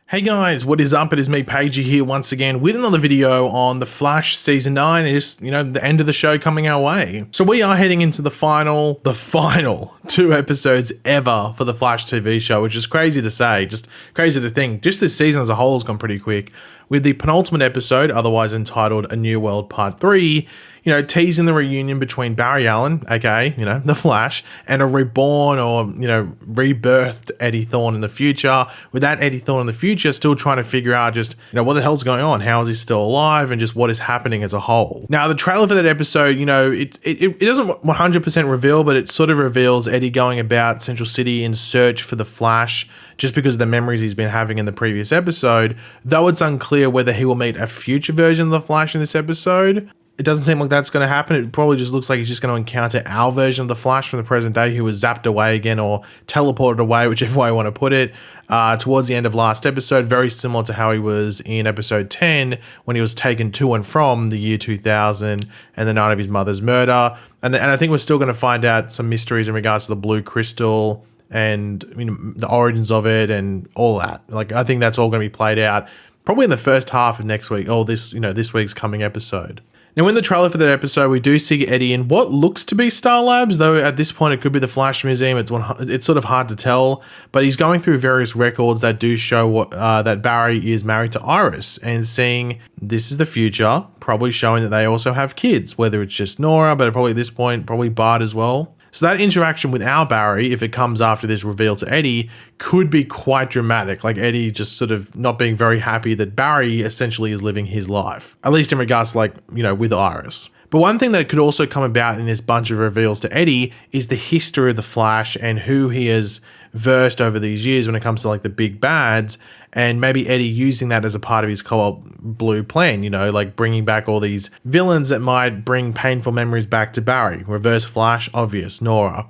Hey guys, what is up? It is me, Pagey, here once again with another video on The Flash Season 9. It's, the end of the show coming our way. So we are heading into the final 2 episodes ever for The Flash TV show, which is crazy to say, just crazy to think. Just this season as a whole has gone pretty quick, with the penultimate episode, otherwise entitled A New World Part 3, teasing the reunion between Barry Allen, aka, The Flash, and a reborn or, rebirthed Eddie Thawne in the future, with that Eddie Thawne in the future still trying to figure out just, what the hell's going on? How is he still alive? And just what is happening as a whole. Now, the trailer for that episode, it doesn't 100% reveal, but it sort of reveals Eddie going about Central City in search for the Flash, just because of the memories he's been having in the previous episode, though it's unclear whether he will meet a future version of the Flash in this episode. It doesn't seem like that's going to happen. It probably just looks like he's just going to encounter our version of the Flash from the present day, who was zapped away again or teleported away, whichever way I want to put it, towards the end of last episode, very similar to how he was in episode 10 when he was taken to and from the year 2000 and the night of his mother's murder. And I think we're still going to find out some mysteries in regards to the blue crystal and the origins of it and all that. I think that's all going to be played out probably in the first half of next week, or this week's coming episode. Now, in the trailer for that episode, we do see Eddie in what looks to be Star Labs, though at this point it could be the Flash Museum. It's sort of hard to tell, but he's going through various records that do show that Barry is married to Iris, and seeing this is the future, probably showing that they also have kids, whether it's just Nora, but probably at this point, probably Bart as well. So that interaction with our Barry, if it comes after this reveal to Eddie, could be quite dramatic. Like Eddie just sort of not being very happy that Barry essentially is living his life, at least in regards to with Iris. But one thing that could also come about in this bunch of reveals to Eddie is the history of the Flash and who he has versed over these years when it comes to the big bads, and maybe Eddie using that as a part of his Cobalt Blue plan, bringing back all these villains that might bring painful memories back to Barry. Reverse Flash, obvious. Nora.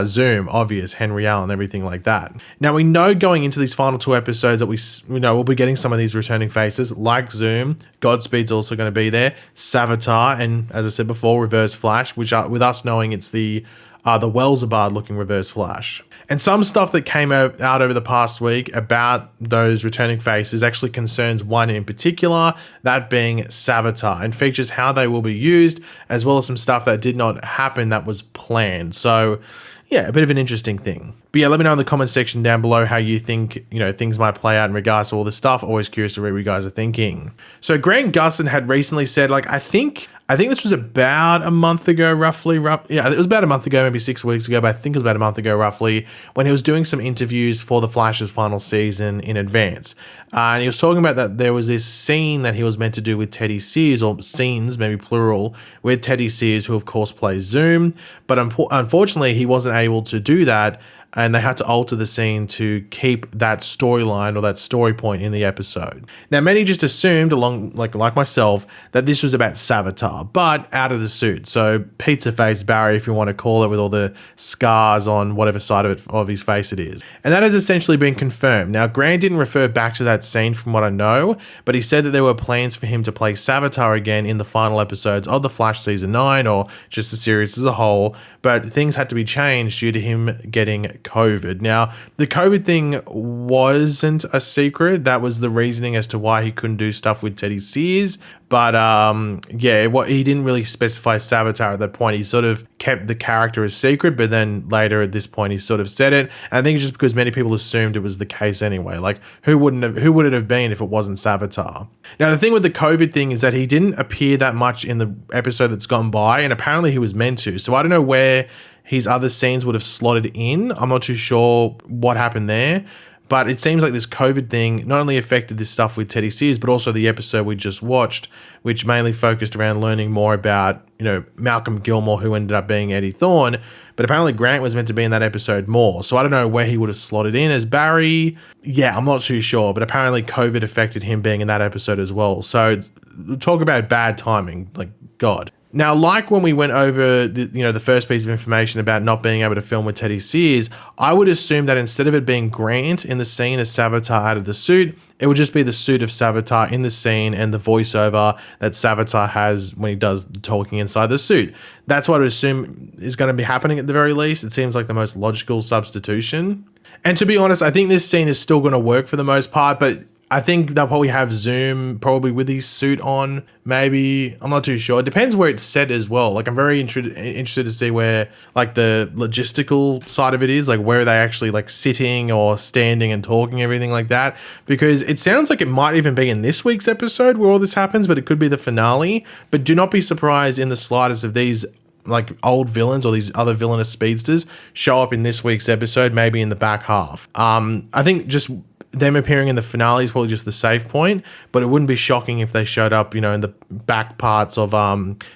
Zoom, obvious. Henry Allen, everything like that. Now, we know going into these final 2 episodes that we'll be getting some of these returning faces like Zoom. Godspeed's also going to be there. Savitar, and as I said before, Reverse Flash, which are, with us knowing it's the Welzabard looking Reverse Flash. And some stuff that came out over the past week about those returning faces actually concerns one in particular, that being Savitar, and features how they will be used, as well as some stuff that did not happen that was planned. So yeah, a bit of an interesting thing. But yeah, let me know in the comment section down below how you think, things might play out in regards to all this stuff. Always curious to read what you guys are thinking. So Grant Gustin had recently said, I think this was about a month ago, roughly. Yeah, it was about a month ago, maybe 6 weeks ago, but I think it was about a month ago, roughly, when he was doing some interviews for The Flash's final season in advance. And he was talking about that there was this scene that he was meant to do with Teddy Sears, or scenes, maybe plural, with Teddy Sears, who of course plays Zoom. But unfortunately, he wasn't able to do that, and they had to alter the scene to keep that storyline or that story point in the episode. Now, many just assumed, along like myself, that this was about Savitar, but out of the suit. So pizza face Barry, if you want to call it, with all the scars on whatever side of his face it is. And that has essentially been confirmed. Now, Grant didn't refer back to that scene from what I know, but he said that there were plans for him to play Savitar again in the final episodes of The Flash Season 9, or just the series as a whole, but things had to be changed due to him getting COVID. Now, the COVID thing wasn't a secret. That was the reasoning as to why he couldn't do stuff with Teddy Sears. But he didn't really specify Savitar at that point. He sort of kept the character a secret, but then later at this point he sort of said it. And I think it's just because many people assumed it was the case anyway. Who would it have been if it wasn't Savitar? Now, the thing with the COVID thing is that he didn't appear that much in the episode that's gone by, and apparently he was meant to. So I don't know where his other scenes would have slotted in. I'm not too sure what happened there. But it seems like this COVID thing not only affected this stuff with Teddy Sears, but also the episode we just watched, which mainly focused around learning more about, Malcolm Gilmore, who ended up being Eddie Thawne. But apparently Grant was meant to be in that episode more. So I don't know where he would have slotted in as Barry. Yeah, I'm not too sure. But apparently COVID affected him being in that episode as well. So talk about bad timing. God. Now, like when we went over the first piece of information about not being able to film with Teddy Sears, I would assume that instead of it being Grant in the scene as Savitar out of the suit, it would just be the suit of Savitar in the scene and the voiceover that Savitar has when he does the talking inside the suit. That's what I would assume is going to be happening at the very least. It seems like the most logical substitution. And to be honest, I think this scene is still going to work for the most part, but I think they'll probably have Zoom probably with his suit on, maybe. I'm not too sure. It depends where it's set as well. Like, I'm very interested to see where, like, the logistical side of it is, like, where are they actually, like, sitting or standing and talking, everything like that. Because it sounds like it might even be in this week's episode where all this happens, but it could be the finale. But do not be surprised in the slightest if these like old villains or these other villainous speedsters show up in this week's episode, maybe in the back half. I think just them appearing in the finale is probably just the safe point, but it wouldn't be shocking if they showed up, you know, in the back parts of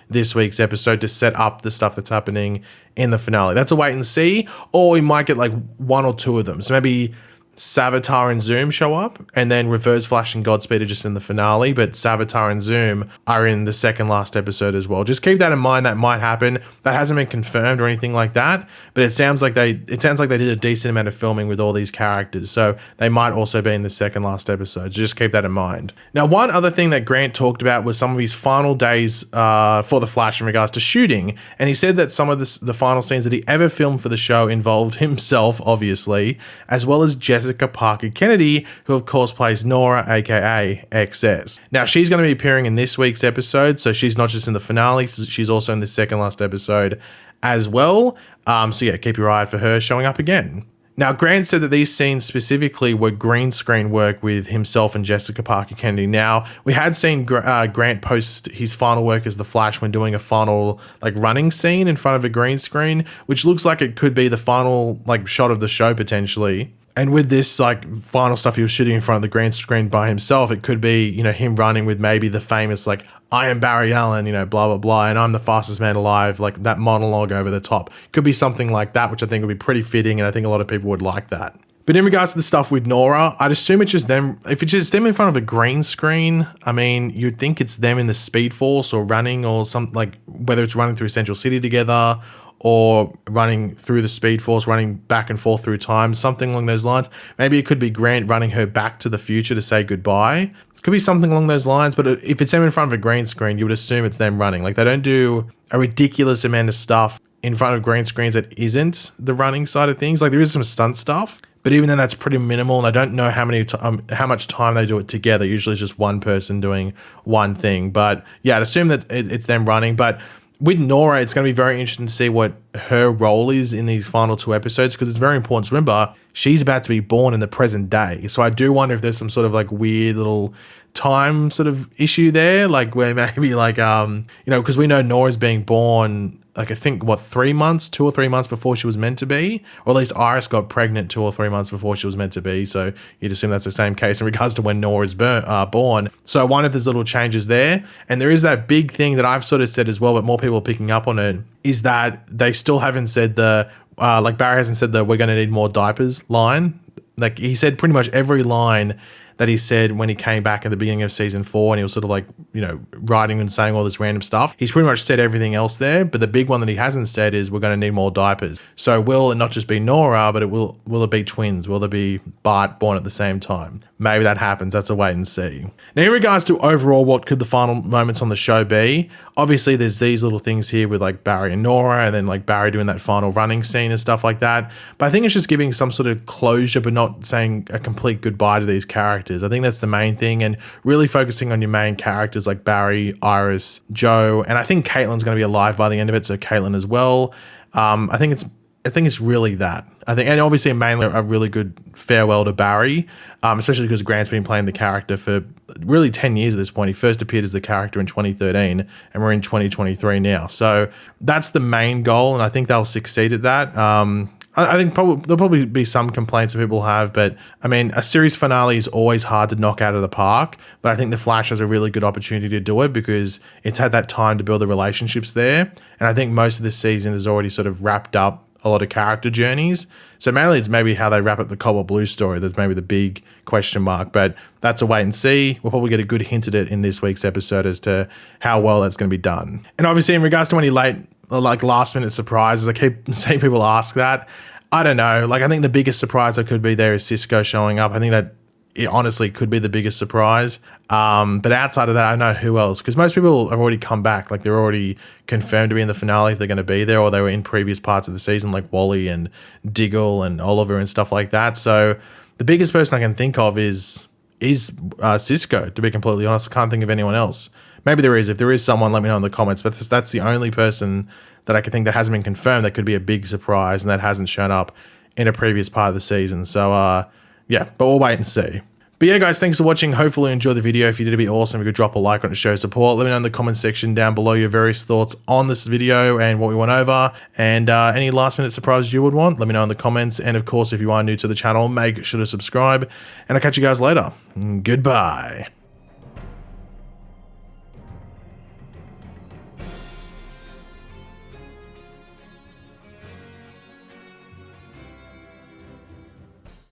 this week's episode to set up the stuff that's happening in the finale. That's a wait and see, or we might get like one or two of them. So maybe Savitar and Zoom show up, and then Reverse Flash and Godspeed are just in the finale, but Savitar and Zoom are in the second last episode as well. Just keep that in mind. That might happen. That hasn't been confirmed or anything like that, but it sounds like they did a decent amount of filming with all these characters, so they might also be in the second last episode. Just keep that in mind. Now, one other thing that Grant talked about was some of his final days for the Flash in regards to shooting, and he said that some of the final scenes that he ever filmed for the show involved himself, obviously, as well as Jessica Parker Kennedy, who of course plays Nora, aka XS. Now, she's going to be appearing in this week's episode, so she's not just in the finale, she's also in the second last episode as well. So yeah, keep your eye out for her showing up again. Now, Grant said that these scenes specifically were green screen work with himself and Jessica Parker Kennedy. Now, we had seen Grant post his final work as the Flash when doing a final like running scene in front of a green screen, which looks like it could be the final like shot of the show potentially. And with this like final stuff he was shooting in front of the green screen by himself, it could be, you know, him running with maybe the famous like, I am Barry Allen, you know, blah, blah, blah, and I'm the fastest man alive, like that monologue over the top. Could be something like that, which I think would be pretty fitting, and I think a lot of people would like that. But in regards to the stuff with Nora, I'd assume it's just them. If it's just them in front of a green screen, I mean, you'd think it's them in the Speed Force or running or something, like whether it's running through Central City together or running through the Speed Force, running back and forth through time, something along those lines. Maybe it could be Grant running her back to the future to say goodbye. It could be something along those lines, but if it's them in front of a green screen, you would assume it's them running. Like, they don't do a ridiculous amount of stuff in front of green screens that isn't the running side of things. Like, there is some stunt stuff, but even then that's pretty minimal, and I don't know how much time they do it together. Usually it's just one person doing one thing. But yeah, I'd assume that it's them running. But with Nora, it's going to be very interesting to see what her role is in these final two episodes, because it's very important to remember she's about to be born in the present day. So I do wonder if there's some sort of like weird little time sort of issue there, like where maybe like, you know, because we know Nora's being born, like I think, 2 or 3 months before she was meant to be, or at least Iris got pregnant 2 or 3 months before she was meant to be. So you'd assume that's the same case in regards to when Nora is born. So I wonder if there's little changes there. And there is that big thing that I've sort of said as well, but more people are picking up on it, is that they still haven't said like Barry hasn't said we're going to need more diapers line. Like, he said pretty much every line that he said when he came back at the beginning of season 4, and he was sort of like, you know, writing and saying all this random stuff. He's pretty much said everything else there, but the big one that he hasn't said is we're going to need more diapers. So will it not just be Nora, but will it be twins? Will there be Bart born at the same time? Maybe that happens. That's a wait and see. Now, in regards to overall, what could the final moments on the show be? Obviously, there's these little things here with like Barry and Nora, and then like Barry doing that final running scene and stuff like that. But I think it's just giving some sort of closure, but not saying a complete goodbye to these characters. I think that's the main thing, and really focusing on your main characters like Barry, Iris, Joe, and I think Caitlin's going to be alive by the end of it, so Caitlin as well. I think it's really that. I think, and obviously mainly a really good farewell to Barry, especially because Grant's been playing the character for really 10 years at this point. He first appeared as the character in 2013, and we're in 2023 now. So that's the main goal, and I think they'll succeed at that. I think there'll probably be some complaints that people have, but I mean, a series finale is always hard to knock out of the park, but I think The Flash has a really good opportunity to do it because it's had that time to build the relationships there. And I think most of this season has already sort of wrapped up a lot of character journeys. So mainly it's maybe how they wrap up the Cobalt Blue story. There's maybe the big question mark, but that's a wait and see. We'll probably get a good hint at it in this week's episode as to how well that's going to be done. And obviously in regards to any last minute surprises, I keep seeing people ask that. I don't know. Like, I think the biggest surprise that could be there is Cisco showing up. I think that it honestly could be the biggest surprise. But outside of that, I don't know who else, because most people have already come back. Like, they're already confirmed to be in the finale if they're going to be there, or they were in previous parts of the season, like Wally and Diggle and Oliver and stuff like that. So the biggest person I can think of is Cisco, to be completely honest. I can't think of anyone else. Maybe there is. If there is someone, let me know in the comments. But that's the only person that I could think that hasn't been confirmed that could be a big surprise and that hasn't shown up in a previous part of the season. So, yeah, but we'll wait and see. But yeah, guys, thanks for watching. Hopefully you enjoyed the video. If you did, it'd be awesome if you could drop a like on it to show support. Let me know in the comment section down below your various thoughts on this video and what we went over, and any last minute surprises you would want. Let me know in the comments. And of course, if you are new to the channel, make sure to subscribe, and I'll catch you guys later. Goodbye.